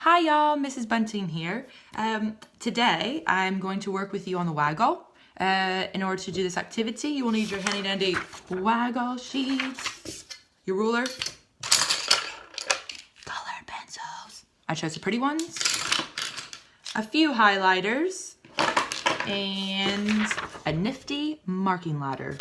Hi y'all, Mrs. Bunting here. Today I'm going to work with you on the WAGOLL. In order to do this activity, you will need your handy dandy WAGOLL sheets, your ruler, colored pencils. I chose the pretty ones, a few highlighters, and a nifty marking ladder.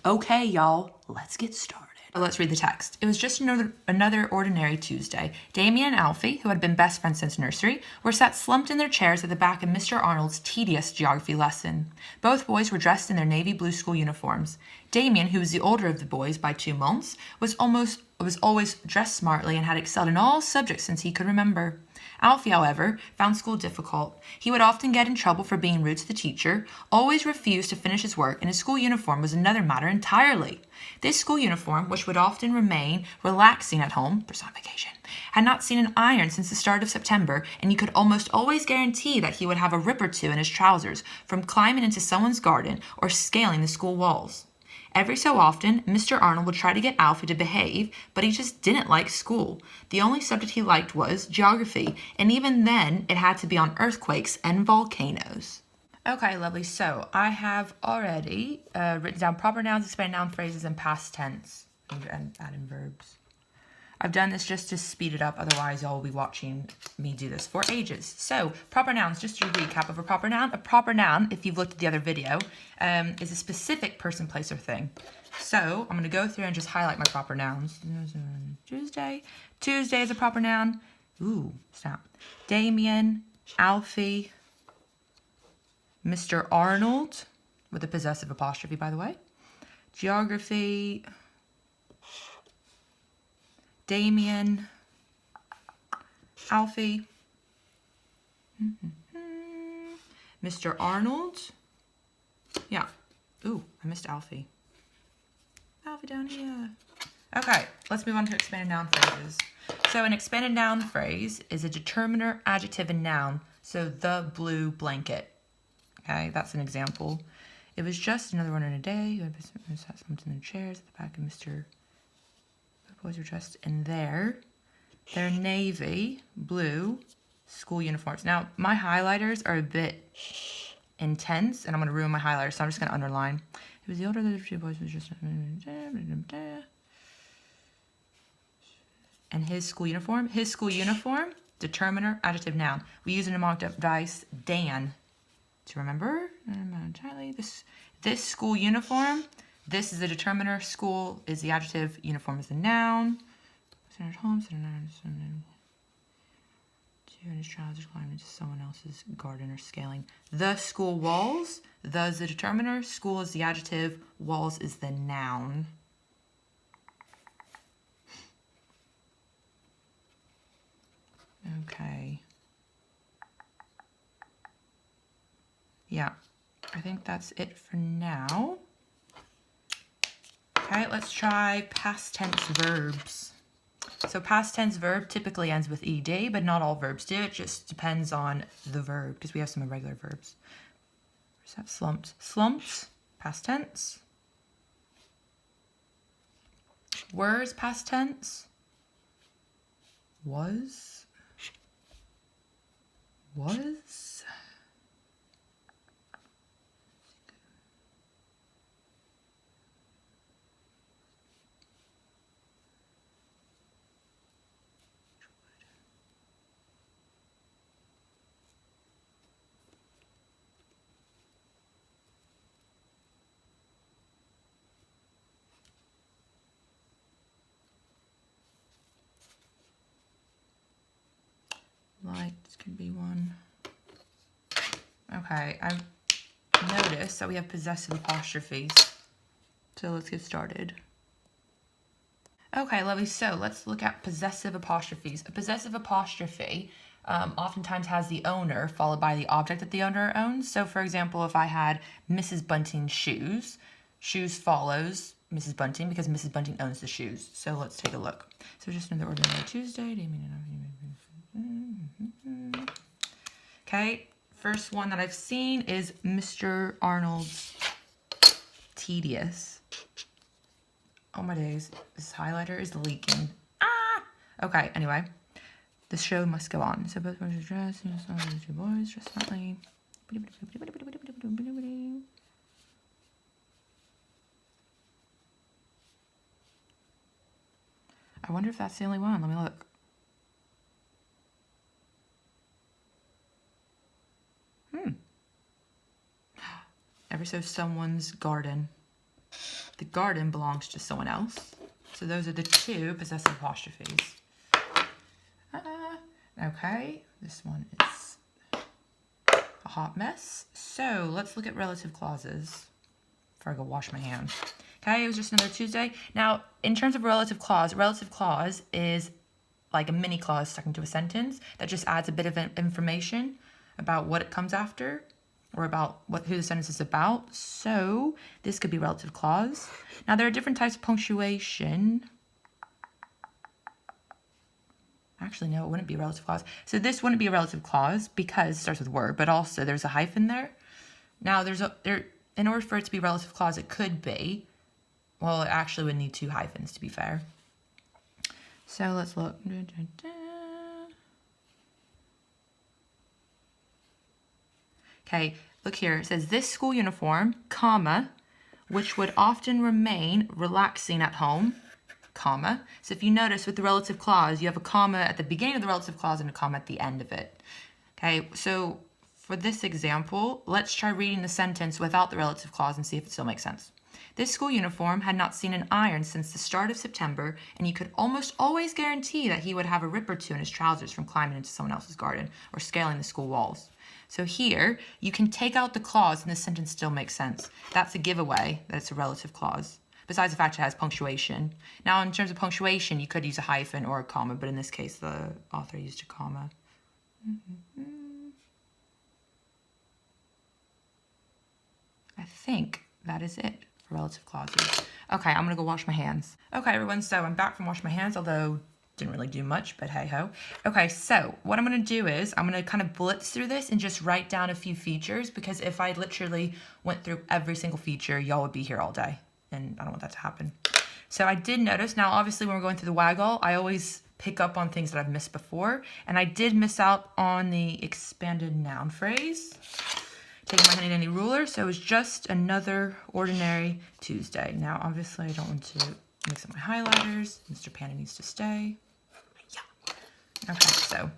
Okay, y'all, let's get started. Let's read the text. It was just another ordinary Tuesday. Damien and Alfie, who had been best friends since nursery, were sat slumped in their chairs at the back of Mr. Arnold's tedious geography lesson. Both boys were dressed in their navy blue school uniforms. Damien, who was the older of the boys by 2 months, was always dressed smartly and had excelled in all subjects since he could remember. Alfie, however, found school difficult. He would often get in trouble for being rude to the teacher, always refused to finish his work, and his school uniform was another matter entirely. This school uniform, which would often remain relaxing at home, personification, had not seen an iron since the start of September, and you could almost always guarantee that he would have a rip or two in his trousers from climbing into someone's garden or scaling the school walls. Every so often, Mr. Arnold would try to get Alfie to behave, but he just didn't like school. The only subject he liked was geography, and even then, it had to be on earthquakes and volcanoes. Okay, lovely. So I have already written down proper nouns, expanded noun phrases, and past tense, and add in verbs. I've done this just to speed it up, otherwise y'all will be watching me do this for ages. So, proper nouns, just to recap of a proper noun. A proper noun, if you've looked at the other video, is a specific person, place, or thing. So, I'm going to go through and just highlight my proper nouns. Tuesday. Tuesday is a proper noun. Ooh, snap. Damien, Alfie, Mr. Arnold, with a possessive apostrophe, by the way. Geography, Damien, Alfie, Mr. Arnold. Yeah. Ooh, I missed Alfie. Alfie down here. Okay, let's move on to expanded noun phrases. So an expanded noun phrase is a determiner, adjective, and noun. So the blue blanket. Okay, that's an example. It was just another one in a day. Who had sat slumped in the chairs at the back of Mr. The boys were dressed in their navy blue school uniforms. Now, my highlighters are a bit intense, and I'm going to ruin my highlighters, so I'm just going to underline. It was the older of the two boys was just... And his school uniform, determiner, adjective, noun. We use an amount device, Dan, to remember. Entirely. This school uniform, this is the determiner, school is the adjective, uniform is the noun. Centered home, centered noun, two in his trousers climbing into someone else's garden or scaling. The school walls, the is the determiner, school is the adjective, walls is the noun. Okay. Yeah, I think that's it for now. Okay, let's try past tense verbs. So past tense verb typically ends with ed, but not all verbs do. It just depends on the verb, because we have some irregular verbs. Where's that? Slumped. Slumped, past tense. Were, past tense. Was. This could be one. Okay, I've noticed that we have possessive apostrophes. So let's get started. Okay, lovely. So let's look at possessive apostrophes. A possessive apostrophe oftentimes has the owner followed by the object that the owner owns. So for example, if I had Mrs. Bunting's shoes, shoes follows Mrs. Bunting because Mrs. Bunting owns the shoes. So let's take a look. So just another ordinary Tuesday. Okay, first one that I've seen is Mr. Arnold's tedious. Oh my days, this highlighter is leaking. Ah! Okay, anyway. The show must go on. So both boys are dressed, two boys dressed smartly. I wonder if that's the only one. Let me look. Ever so someone's garden. The garden belongs to someone else. So those are the two possessive apostrophes. Okay, this one is a hot mess. So let's look at relative clauses before I go wash my hands. Okay, it was just another Tuesday. Now, in terms of a relative clause is like a mini clause stuck into a sentence that just adds a bit of information about what it comes after or about who the sentence is about. So this could be relative clause. Now, there are different types of punctuation. Actually, no, it wouldn't be a relative clause. So this wouldn't be a relative clause because it starts with word, but also there's a hyphen there. Now, in order for it to be a relative clause, it could be, well, it actually would need two hyphens to be fair. So let's look. Okay, look here. It says this school uniform, comma, which would often remain relaxing at home, comma. So if you notice with the relative clause, you have a comma at the beginning of the relative clause and a comma at the end of it. Okay, so for this example, let's try reading the sentence without the relative clause and see if it still makes sense. This school uniform had not seen an iron since the start of September, and you could almost always guarantee that he would have a rip or two in his trousers from climbing into someone else's garden or scaling the school walls. So here, you can take out the clause and the sentence still makes sense. That's a giveaway that it's a relative clause, besides the fact it has punctuation. Now, in terms of punctuation, you could use a hyphen or a comma, but in this case, the author used a comma. I think that is it for relative clauses. Okay, I'm gonna go wash my hands. Okay, everyone, so I'm back from washing my hands, although didn't really do much, but hey ho. Okay, so what I'm gonna do is I'm gonna kind of blitz through this and just write down a few features, because if I literally went through every single feature, y'all would be here all day, and I don't want that to happen. So I did notice, now obviously when we're going through the WAGOLL, I always pick up on things that I've missed before, and I did miss out on the expanded noun phrase. Taking my handy dandy ruler, so it was just another ordinary Tuesday. Now, obviously, I don't want to mix up my highlighters. Mr. Panda needs to stay. Yeah. Okay, so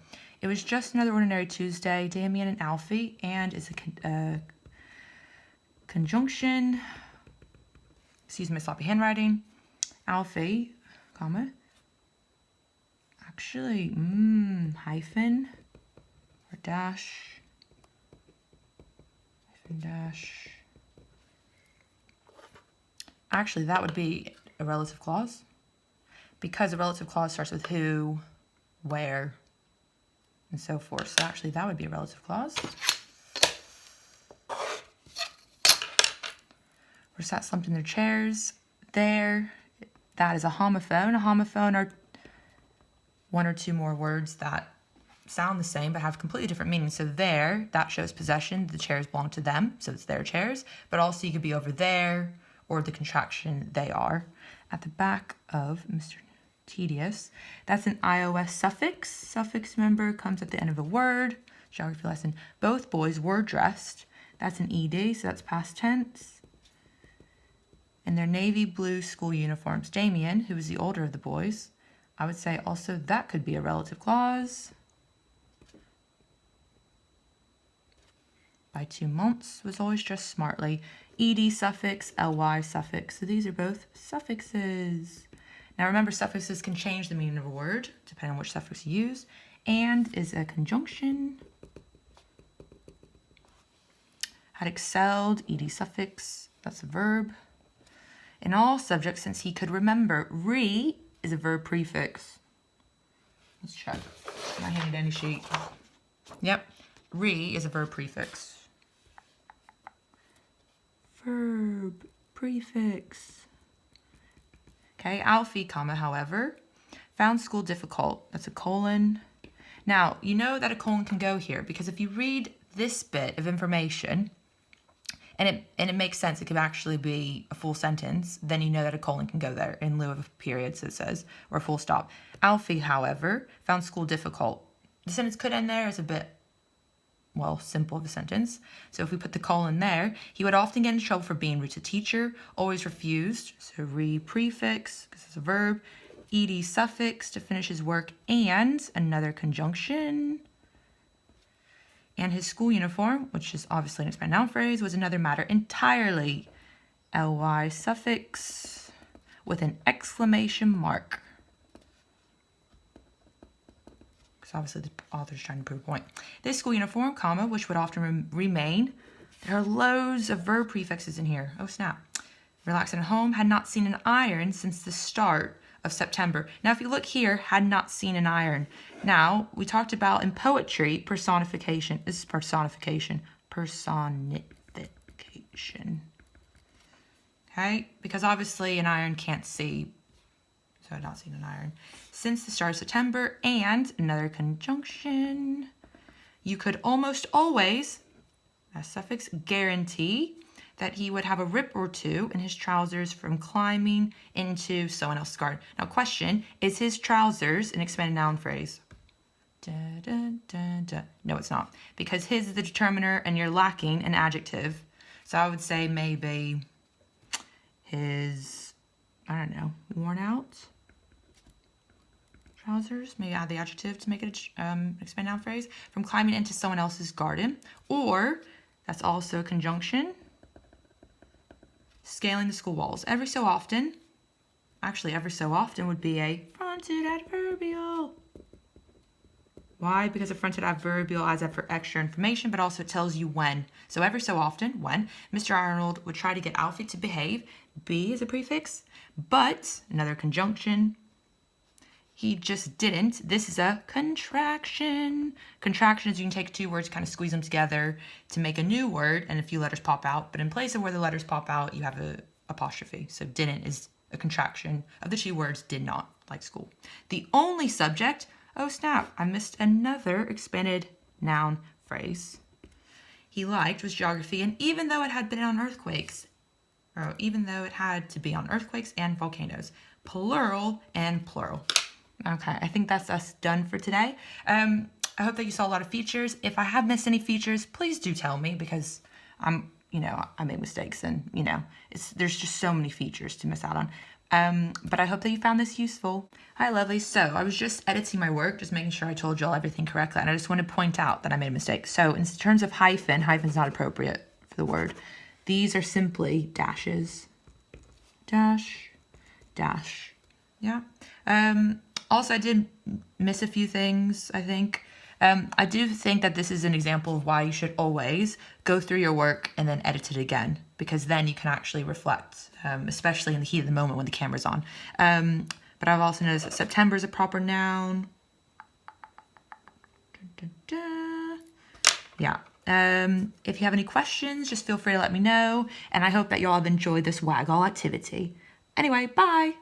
it was just another ordinary Tuesday. Damien and Alfie, and is a conjunction. Excuse my sloppy handwriting. Alfie, comma. Actually, hyphen or dash. Dash. Actually, that would be a relative clause, because a relative clause starts with who, where, and so forth. So actually, that would be a relative clause. Or sat slumped in their chairs. There, that is a homophone. A homophone are one or two more words that sound the same but have completely different meanings. So there, that shows possession. The chairs belong to them, so it's their chairs. But also you could be over there, or the contraction they are. At the back of Mr. Tedious, that's an ios suffix. Suffix, remember, comes at the end of a word. Geography lesson. Both boys were dressed. That's an ed, so that's past tense. In their navy blue school uniforms. Damien, who was the older of the boys, I would say also that could be a relative clause. By 2 months was always dressed smartly. Ed suffix, ly suffix. So these are both suffixes. Now remember, suffixes can change the meaning of a word depending on which suffix you use. And is a conjunction. Had excelled, ed suffix, that's a verb. In all subjects, since he could remember, re is a verb prefix. Let's check my handy dandy sheet. Yep, re is a verb prefix. Verb prefix. Okay, Alfie, comma, however, found school difficult. That's a colon. Now, you know that a colon can go here, because if you read this bit of information, and it makes sense, it could actually be a full sentence, then you know that a colon can go there in lieu of a period, so it says, or a full stop. Alfie, however, found school difficult. the sentence could end there. It's a bit, well, simple of a sentence. So if we put the colon there, he would often get in trouble for being rude to teacher, always refused. So re prefix, because it's a verb, ed suffix to finish his work, and another conjunction. And his school uniform, which is obviously an expanded noun phrase, was another matter entirely. ly suffix with an exclamation mark. Because obviously the author's trying to prove a point. This school uniform, comma, which would often remain. There are loads of verb prefixes in here. Oh, snap. Relaxing at home, had not seen an iron since the start of September. Now, if you look here, had not seen an iron. Now, we talked about in poetry, personification. This is personification. Personification. Okay? Because obviously an iron can't see. So I've not seen an iron. Since the start of September, and another conjunction. You could almost always, a suffix, guarantee that he would have a rip or two in his trousers from climbing into someone else's garden. Now, question, is his trousers an expanded noun phrase? Da, da, da, da. No, it's not. Because his is the determiner and you're lacking an adjective. So I would say maybe his, I don't know, worn out trousers. Maybe add the adjective to make it an expanded noun phrase. From climbing into someone else's garden. Or, that's also a conjunction. Scaling the school walls. Every so often, actually every so often would be a fronted adverbial. Why? Because a fronted adverbial adds up for extra information, but also it tells you when. So every so often, when Mr. Arnold would try to get Alfie to behave, be is a prefix, but another conjunction. He just didn't. This is a contraction. Contraction is you can take two words, kind of squeeze them together to make a new word, and a few letters pop out. But in place of where the letters pop out, you have an apostrophe. So didn't is a contraction of the two words did not, like school. The only subject, oh snap, I missed another expanded noun phrase. He liked was geography, and even though it had been on earthquakes, or even though it had to be on earthquakes and volcanoes, plural and plural. Okay, I think that's us done for today. I hope that you saw a lot of features. If I have missed any features, please do tell me because I made mistakes and, there's just so many features to miss out on. But I hope that you found this useful. Hi, lovely. So I was just editing my work, just making sure I told you all everything correctly. And I just want to point out that I made a mistake. So in terms of hyphen's not appropriate for the word. These are simply dashes. Dash, dash. Yeah. Also, I did miss a few things, I think. I do think that this is an example of why you should always go through your work and then edit it again, because then you can actually reflect, especially in the heat of the moment when the camera's on. But I've also noticed that September is a proper noun. Yeah. If you have any questions, just feel free to let me know. And I hope that y'all have enjoyed this WAGOLL activity. Anyway, bye.